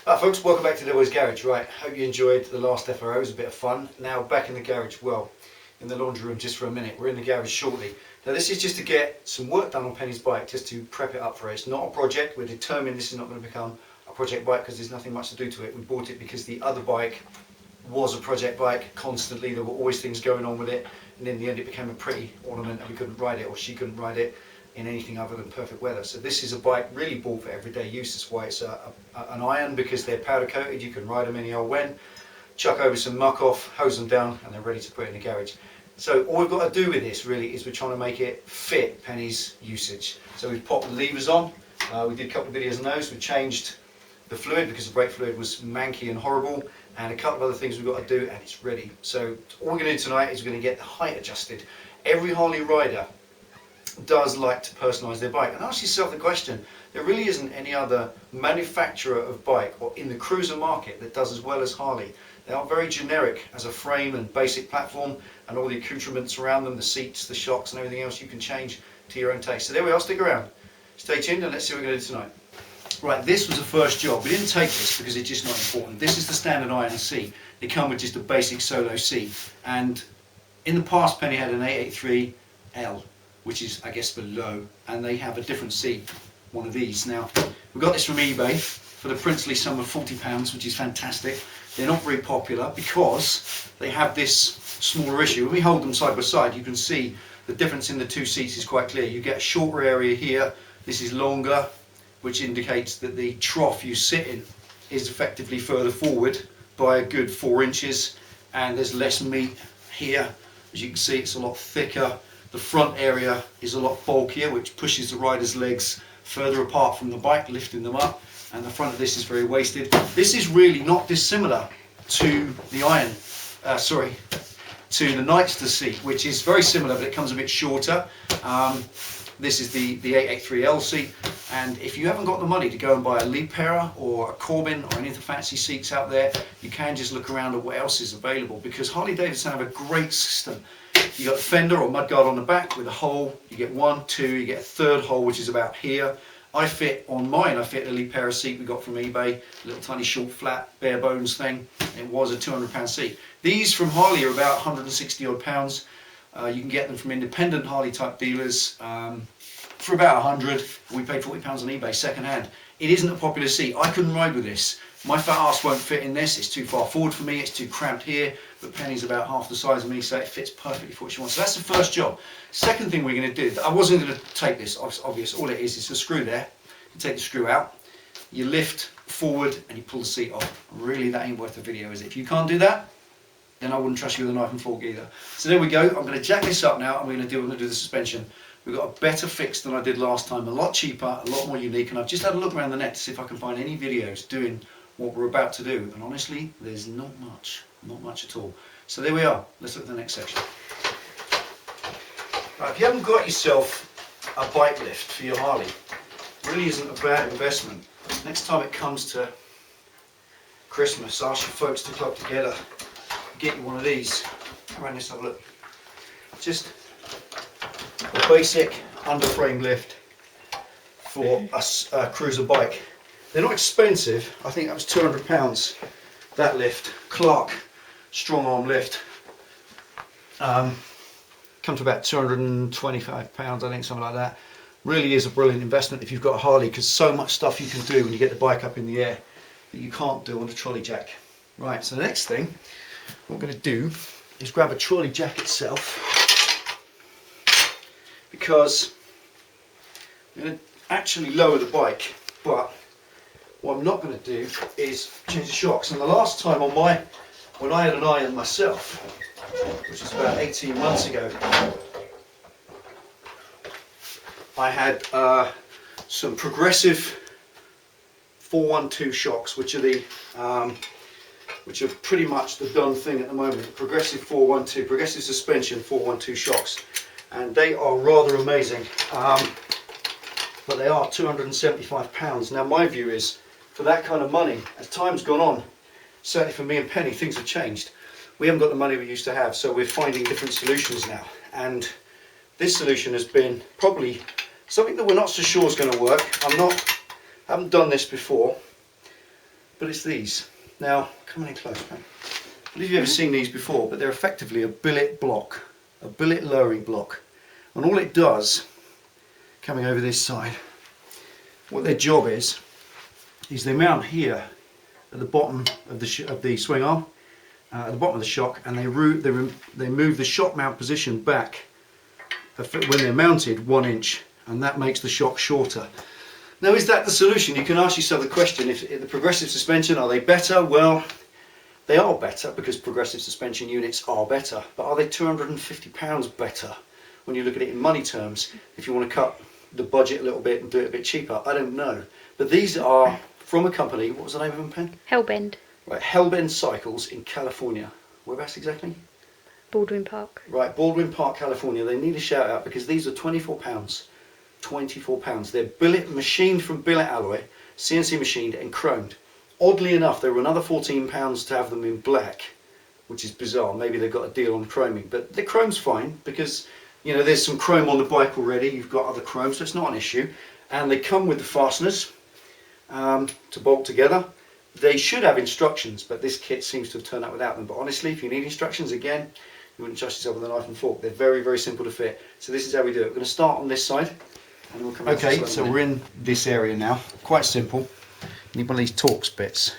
Hi folks, welcome back to Delboy's Garage. Right, hope you enjoyed the last FRO, it was a bit of fun. Now back in the garage, well, in the laundry room just for a minute. We're in the garage shortly. Now this is just to get some work done on Penny's bike, just to prep it up for it. It's not a project, we're determined this is not going to become a project bike because there's nothing much to do to it. We bought it because the other bike was a project bike constantly, there were always things going on with it, and in the end it became a pretty ornament and we couldn't ride it, or she couldn't ride it in anything other than perfect weather. So this is a bike really bought for everyday use. That's why it's an iron, because they're powder coated, you can ride them any old when, chuck over some muck off, hose them down, and they're ready to put in the garage. So all we've got to do with this really is we're trying to make it fit Penny's usage. So we've popped the levers on, we did a couple of videos on those, we changed the fluid because the brake fluid was manky and horrible, and a couple of other things we've got to do, and it's ready. So all we're going to do tonight is we're going to get the height adjusted. Every Harley rider does like to personalise their bike, and ask yourself the question, there really isn't any other manufacturer of bike or in the cruiser market that does as well as Harley. They are very generic as a frame and basic platform, and all the accoutrements around them, the seats, the shocks and everything else you can change to your own taste. So there we are, stick around, stay tuned and let's see what we're going to do tonight. Right, this was the first job. We didn't take this because it's just not important. This is the standard iron C. They come with just a basic solo C, and in the past Penny had an 883L, which is I guess the low, and they have a different seat, one of these. Now we got this from eBay for the princely sum of £40, which is fantastic. They're not very popular because they have this smaller issue. When we hold them side by side, you can see the difference in the two seats is quite clear. You get a shorter area here, this is longer, which indicates that the trough you sit in is effectively further forward by a good 4 inches, and there's less meat here. As you can see, it's a lot thicker. The front area is a lot bulkier, which pushes the rider's legs further apart from the bike, lifting them up, and the front of this is very wasted. This is really not dissimilar to the to the Nightster seat, which is very similar, but it comes a bit shorter. This is the 883L seat, and if you haven't got the money to go and buy a Liebherr or a Corbin or any of the fancy seats out there, you can just look around at what else is available, because Harley Davidson have a great system. You got the fender or mudguard on the back with a hole, you get 1, 2, you get a third hole which is about here. I fit on mine, I fit a Liebherr seat we got from eBay, a little tiny short flat bare bones thing. It was a £200 seat. These from Harley are about 160 odd pounds. You can get them from independent Harley type dealers for about 100. We paid £40 on eBay second hand. It isn't a popular seat. I couldn't ride with this. My fat ass won't fit in this. It's too far forward for me. It's too cramped here. But Penny's about half the size of me, so it fits perfectly for what she wants. So that's the first job. Second thing we're going to do, I wasn't going to take this, obvious. All it is a screw there. You take the screw out, you lift forward and you pull the seat off. Really, that ain't worth the video, is it? If you can't do that, then I wouldn't trust you with a knife and fork either. So there we go. I'm going to jack this up now, and we're going to do the suspension. We've got a better fix than I did last time, a lot cheaper, a lot more unique, and I've just had a look around the net to see if I can find any videos doing what we're about to do, and honestly there's not much at all. So there we are, let's look at the next section. Right, if you haven't got yourself a bike lift for your Harley, it really isn't a bad investment. Next time it comes to Christmas, ask your folks to club together, get you one of these. Come around, let's have a look. Just a basic underframe lift for a cruiser bike. They're not expensive. I think that was £200, that lift. Clark strong arm lift. Come to about £225, I think, something like that. Really is a brilliant investment if you've got a Harley, because so much stuff you can do when you get the bike up in the air that you can't do on a trolley jack. Right, so the next thing what we're going to do is grab a trolley jack itself, because I'm going to actually lower the bike, but what I'm not going to do is change the shocks. And the last time when I had an iron myself, which was about 18 months ago, I had some progressive 412 shocks, which are pretty much the done thing at the moment. Progressive 412, progressive suspension 412 shocks, and they are rather amazing. But they are £275. Now my view is, for that kind of money, as time's gone on, certainly for me and Penny, things have changed. We haven't got the money we used to have, so we're finding different solutions now. And this solution has been probably something that we're not so sure is going to work. I haven't done this before, but it's these. Now, coming in close, man. I believe you've ever seen these before, but they're effectively a billet block, a billet lowering block. And all it does, coming over this side, what their job is they mount here at the bottom of the swing arm, at the bottom of the shock, and they move the shock mount position back when they're mounted 1 inch, and that makes the shock shorter. Now, is that the solution? You can ask yourself the question, if the progressive suspension, are they better? Well, they are better because progressive suspension units are better, but are they £250 better when you look at it in money terms? If you want to cut the budget a little bit and do it a bit cheaper, I don't know. But these are from a company, what was the name of them, Pen? Hellbend. Right, Hellbend Cycles in California. Whereabouts exactly? Baldwin Park. Right, Baldwin Park, California. They need a shout out because these are £24. £24. They're billet machined from billet alloy, CNC machined and chromed. Oddly enough, there were another £14 to have them in black, which is bizarre. Maybe they've got a deal on chroming, but the chrome's fine because, you know, there's some chrome on the bike already. You've got other chrome, so it's not an issue. And they come with the fasteners to bolt together. They should have instructions, but this kit seems to have turned up without them. But honestly, if you need instructions, again, you wouldn't trust yourself with a knife and fork. They're very, very simple to fit. So this is how we do it. We're going to start on this side, and we'll come. Okay, so we're in this area now. Quite simple. You need one of these Torx bits.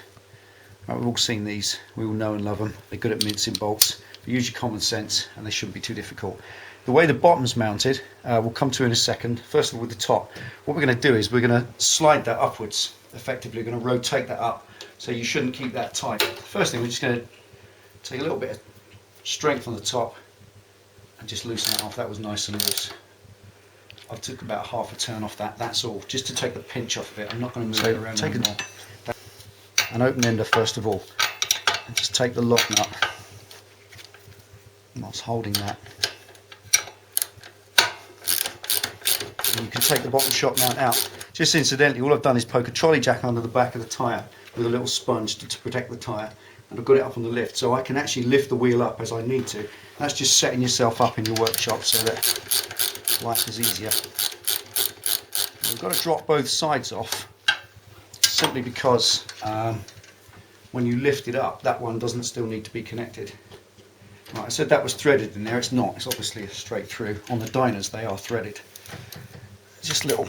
Right, we've all seen these. We all know and love them. They're good at mincing bolts. But use your common sense, and they shouldn't be too difficult. The way the bottom's mounted, we'll come to in a second. First of all, with the top, what we're going to do is we're going to slide that upwards. Effectively, we're going to rotate that up. So you shouldn't keep that tight. First thing, we're just going to take a little bit of strength on the top and just loosen that off. That was nice and loose. I took about half a turn off that, that's all, just to take the pinch off of it. I'm not going to move it around anymore. An open ender first of all, and just take the lock nut, and that's holding that. And you can take the bottom shock mount out. Just incidentally, all I've done is poke a trolley jack under the back of the tyre with a little sponge to protect the tyre, and I've got it up on the lift, so I can actually lift the wheel up as I need to. That's just setting yourself up in your workshop so that life is easier. We've got to drop both sides off, simply because when you lift it up, that one doesn't still need to be connected. Right, I said that was threaded in there. It's not. It's obviously a straight through. On the diners, they are threaded. Just little.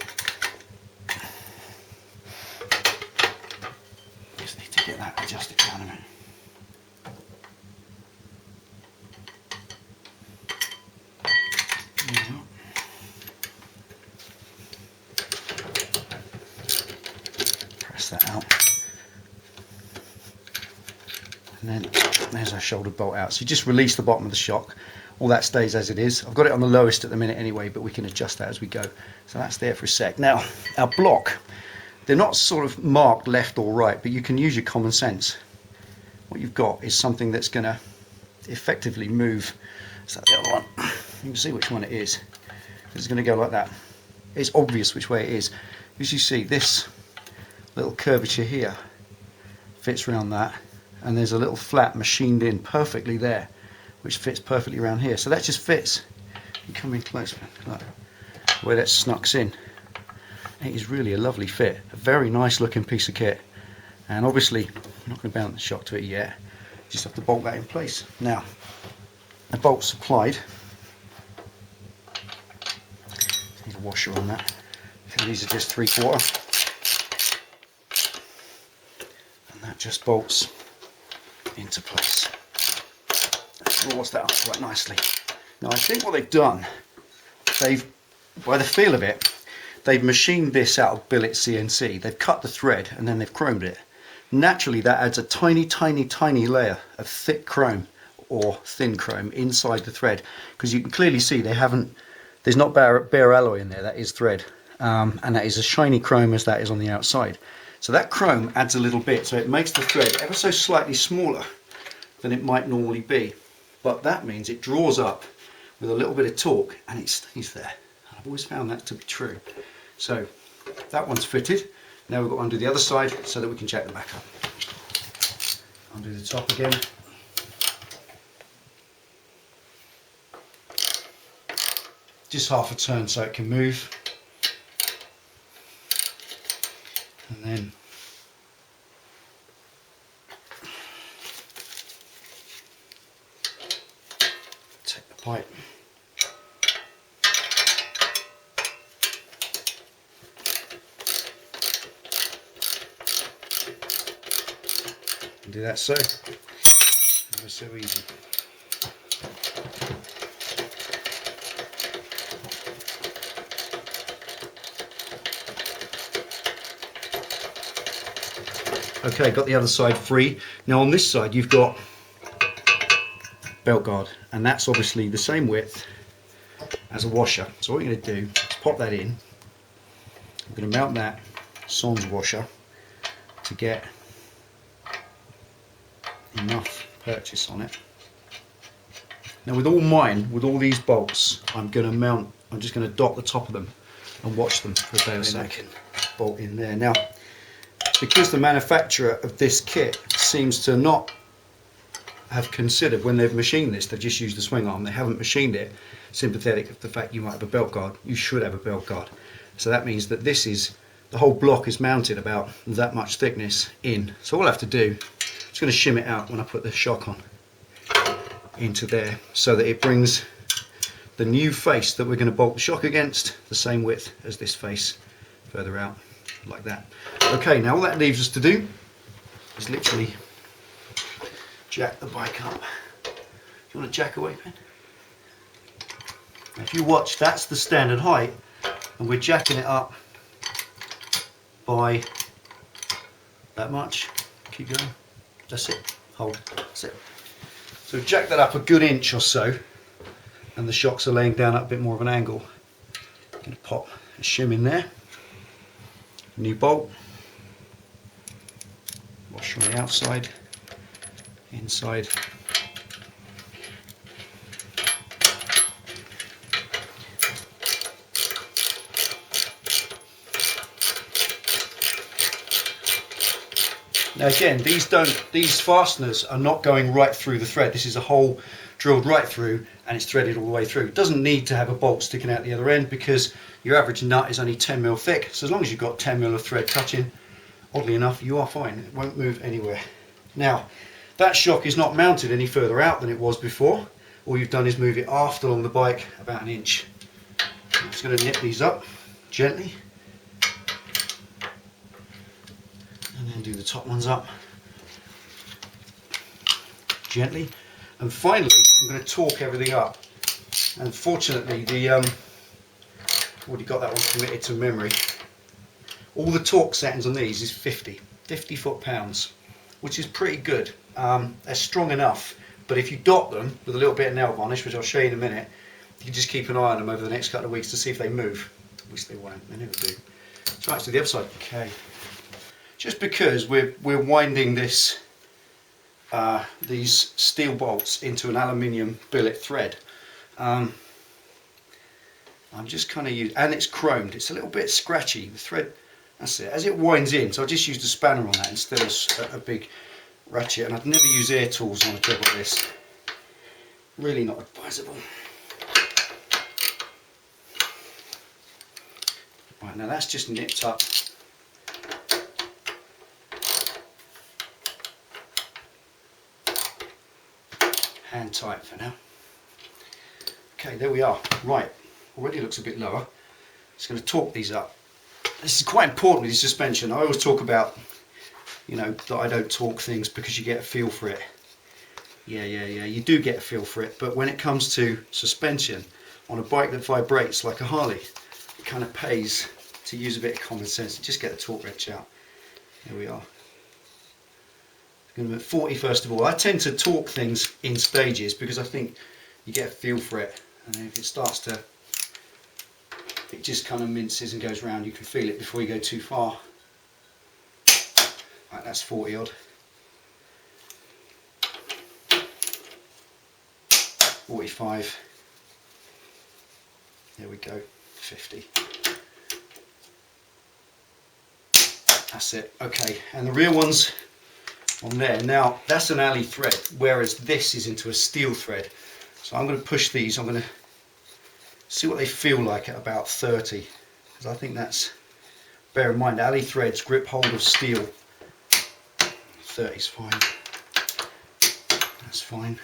Just need to get that adjusted down a minute. Press that out. And then there's our shoulder bolt out. So you just release the bottom of the shock. All that stays as it is. I've got it on the lowest at the minute anyway, but we can adjust that as we go. So that's there for a sec. Now, our block, they're not sort of marked left or right, but you can use your common sense. What you've got is something that's going to effectively move. Is that the other one? You can see which one it is. It's going to go like that. It's obvious which way it is. As you see, this little curvature here fits around that, and there's a little flap machined in perfectly there, which fits perfectly around here. So that just fits. You come in close, look where that snucks in. It is really a lovely fit. A very nice looking piece of kit. And obviously, I'm not going to mount the shock to it yet. Just have to bolt that in place. Now, the bolt's supplied. Need a washer on that. So these are just 3/4. And that just bolts into place. Draws that up quite nicely. Now I think what they've done, by the feel of it, they've machined this out of billet CNC. They've cut the thread and then they've chromed it. Naturally that adds a tiny, tiny, tiny layer of thick chrome or thin chrome inside the thread, because you can clearly see there's not bare alloy in there, that is thread. And that is as shiny chrome as that is on the outside. So that chrome adds a little bit, so it makes the thread ever so slightly smaller than it might normally be. But that means it draws up with a little bit of torque and it stays there. I've always found that to be true. So that one's fitted. Now we've got to undo the other side so that we can check the back up. Undo the top again. Just half a turn so it can move. And then pipe. And do that so. Ever so easy. Okay, got the other side free. Now on this side you've got belt guard, and that's obviously the same width as a washer. So what you're going to do is pop that in. I'm going to mount that sans washer to get enough purchase on it. Now with all mine, with all these bolts, I'm just going to dot the top of them and watch them for a day or so. I can bolt in there. Now, because the manufacturer of this kit seems to not have considered, when they've machined this, they've just used the swing arm, they haven't machined it sympathetic of the fact you might have a belt guard. You should have a belt guard. So that means that the whole block is mounted about that much thickness in. So all I have to do, I'm just going to shim it out when I put the shock on into there, so that it brings the new face that we're going to bolt the shock against the same width as this face further out, like that. Okay, now all that leaves us to do is literally jack the bike up. Do you want to jack away, Ben? If you watch, that's the standard height, and we're jacking it up by that much. Keep going. That's it. Hold. That's it. So jack that up a good inch or so, and the shocks are laying down at a bit more of an angle. I'm going to pop a shim in there. New bolt. Wash on the outside, inside. Now again, these fasteners are not going right through the thread. This is a hole drilled right through, and it's threaded all the way through. It doesn't need to have a bolt sticking out the other end, because your average nut is only 10mm thick. So as long as you've got 10mm of thread touching, oddly enough, you are fine. It won't move anywhere. Now, that shock is not mounted any further out than it was before. All you've done is move it aft along the bike about 1 inch. I'm just going to nip these up gently, and then do the top ones up gently. And finally, I'm going to torque everything up. And fortunately, already got that one committed to memory. All the torque settings on these is 50 foot-pounds, which is pretty good. They're strong enough, but if you dot them with a little bit of nail varnish, which I'll show you in a minute, you can just keep an eye on them over the next couple of weeks to see if they move. Which they won't, they never do. So right, to the other side. Okay. Just because we're winding this these steel bolts into an aluminium billet thread, I'm just kind of using, and it's chromed, it's a little bit scratchy, the thread, that's it, as it winds in. So I just used a spanner on that instead of a big ratchet, and I'd never use air tools on a job like this. Really not advisable. Right, now that's just nipped up. Hand tight for now. Okay, there we are. Right, already looks a bit lower. Just going to torque these up. This is quite important with the suspension. I always talk about, you know, that I don't torque things because you get a feel for it. Yeah, you do get a feel for it, but when it comes to suspension on a bike that vibrates like a Harley, it kind of pays to use a bit of common sense and just get the torque wrench out. There we are. I'm going to move 40 first of all. I tend to torque things in stages because I think you get a feel for it, and then if it starts to, it just kind of minces and goes round, you can feel it before you go too far. Right, that's 40 odd. 45. There we go. 50. That's it. Okay, and the rear ones on there. Now that's an alley thread, whereas this is into a steel thread. So I'm going to push these. I'm going to see what they feel like at about 30, because I think that's, bear in mind, alley threads grip hold of steel. 30's fine. That's fine.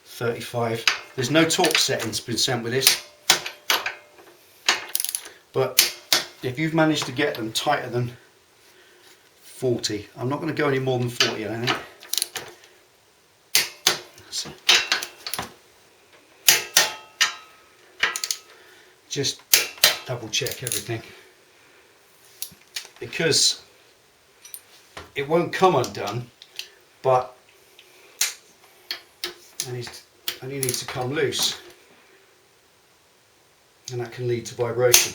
35. There's no torque settings been sent with this, but if you've managed to get them tighter than 40, I'm not going to go any more than 40, I don't think. That's it. Just double check everything, because it won't come undone, but only needs to come loose, and that can lead to vibration.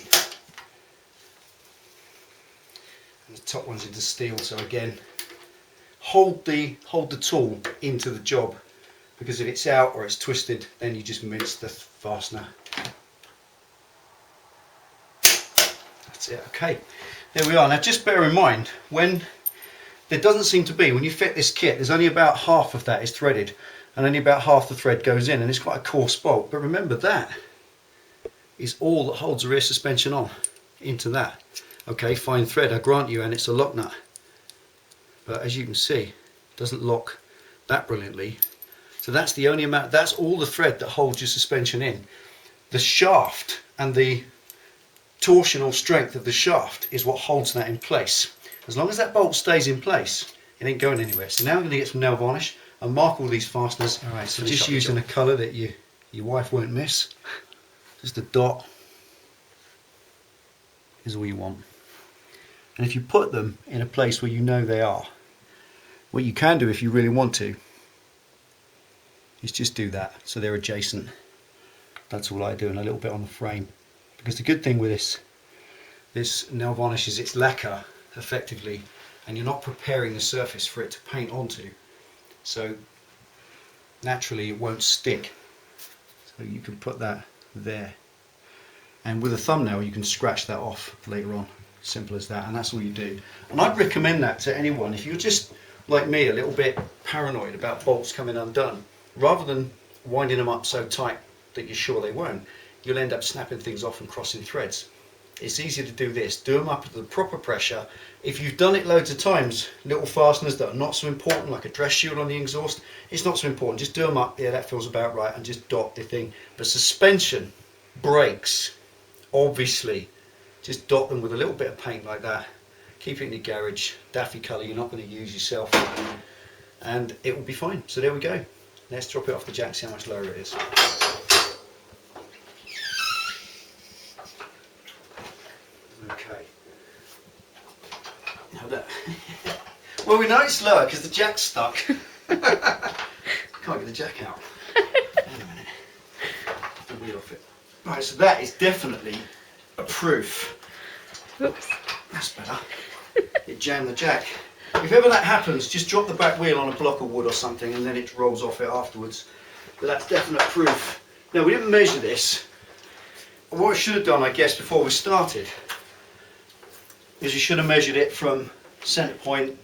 And the top one's into steel, so again, hold the tool into the job, because if it's out or it's twisted, then you just mince the fastener. That's it. Okay, there we are. Now just bear in mind, when there doesn't seem to be, when you fit this kit, there's only about half of that is threaded, and only about half the thread goes in, and it's quite a coarse bolt. But remember, that is all that holds the rear suspension on into that. Okay, fine thread, I grant you, and it's a lock nut, but as you can see, it doesn't lock that brilliantly. So that's the only amount, that's all the thread that holds your suspension in. The shaft and the torsional strength of the shaft is what holds that in place. As long as that bolt stays in place, it ain't going anywhere. So now I'm going to get some nail varnish and mark all these fasteners. Alright, so just using a colour that your wife won't miss. Just a dot is all you want. And if you put them in a place where you know they are, what you can do if you really want to is just do that, so they're adjacent. That's all I do, and a little bit on the frame. Because the good thing with this nail varnish is it's lacquer effectively, and you're not preparing the surface for it to paint onto, so naturally it won't stick. So you can put that there, and with a thumbnail you can scratch that off later on. Simple as that, and that's all you do. And I'd recommend that to anyone if you're just like me, a little bit paranoid about bolts coming undone. Rather than winding them up so tight that you're sure they won't, you'll end up snapping things off and crossing threads. It's easier to do this. Do them up at the proper pressure. If you've done it loads of times, little fasteners that are not so important, like a dress shield on the exhaust, it's not so important. Just do them up. Yeah, that feels about right, and just dot the thing. But suspension, brakes, obviously, just dot them with a little bit of paint like that. Keep it in your garage, daffy colour you're not going to use yourself, and it will be fine. So there we go. Let's drop it off the jack, see how much lower it is. Okay. Now that, well, we know it's lower because the jack's stuck. Can't get the jack out. Hang a minute. The wheel off it. Right, so that is definitely a proof. Whoops. That's better. It jammed the jack. If ever that happens, just drop the back wheel on a block of wood or something, and then it rolls off it afterwards. But that's definite proof. Now, we didn't measure this. What I should have done, I guess, before we started, is you should have measured it from centre point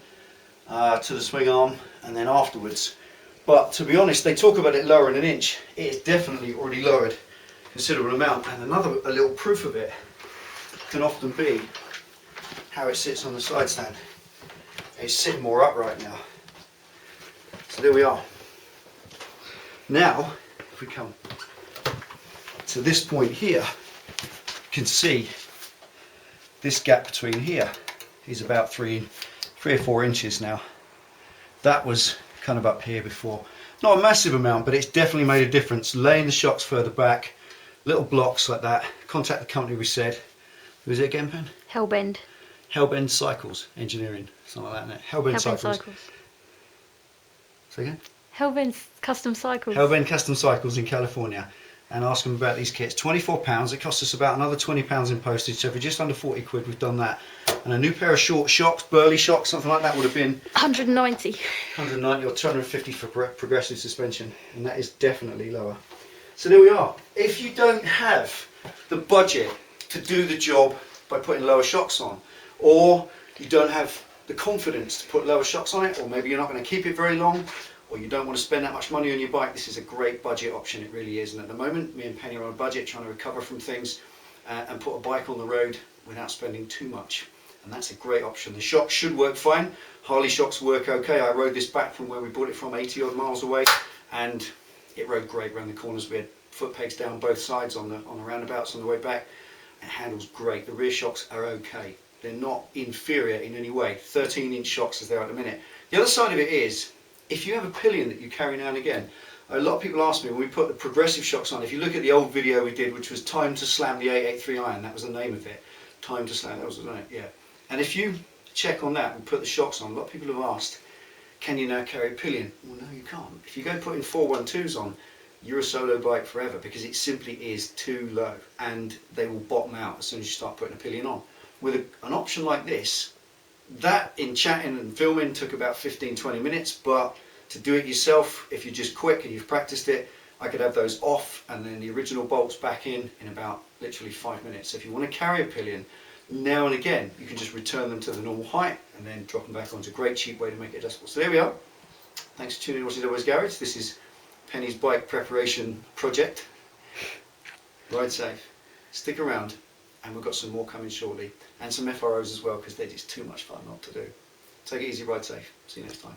to the swing arm, and then afterwards. But to be honest, they talk about it lowering an inch. It is definitely already lowered a considerable amount. And a little proof of it can often be how it sits on the side stand. It's sitting more upright now. So there we are. Now, if we come to this point here, you can see this gap between here is about 3 or 4 inches now. That was kind of up here before. Not a massive amount, but it's definitely made a difference. Laying the shocks further back, little blocks like that. Contact the company we said. Who is it again, Pen? Hellbend. Hellbend Cycles Engineering, something like that, isn't it? Hellbend Cycles. Say again? Hellbend Custom Cycles. Hellbend Custom Cycles in California, and ask them about these kits. £24. It costs us about another £20 in postage, so for just under 40 quid we've done that. And a new pair of short shocks, burley shocks, something like that would have been 190. 190 or 250 for progressive suspension, and that is definitely lower. So there we are. If you don't have the budget to do the job by putting lower shocks on, or you don't have the confidence to put lower shocks on it, or maybe you're not going to keep it very long, or you don't want to spend that much money on your bike, this is a great budget option. It really is. And at the moment, me and Penny are on a budget trying to recover from things and put a bike on the road without spending too much, and that's a great option. The shocks should work fine. Harley shocks work okay. I rode this back from where we bought it from 80 odd miles away, and It rode great around the corners. We had foot pegs down both sides on the roundabouts on the way back. It handles great. The rear shocks are okay. They're not inferior in any way. 13-inch shocks as they are at the minute. The other side of it is, if you have a pillion that you carry now and again, a lot of people ask me when we put the progressive shocks on, if you look at the old video we did, which was Time to Slam the 883 iron, that was the name of it. Time to Slam, that was the name, yeah. And if you check on that and put the shocks on, a lot of people have asked, can you now carry a pillion? Well, no, you can't. If you go putting 412s on, you're a solo bike forever, because it simply is too low and they will bottom out as soon as you start putting a pillion on. With an option like this, that in chatting and filming took about 15-20 minutes, but to do it yourself, if you're just quick and you've practiced it, I could have those off and then the original bolts back in about literally 5 minutes. So if you want to carry a pillion, now and again, you can just return them to the normal height and then drop them back onto a great cheap way to make it adjustable. So there we are. Thanks for tuning in to Delboy's Garage. This is Penny's bike preparation project. Ride safe, stick around, and we've got some more coming shortly, and some FROs as well, because they're just too much fun not to do. Take it easy, ride safe. See you next time.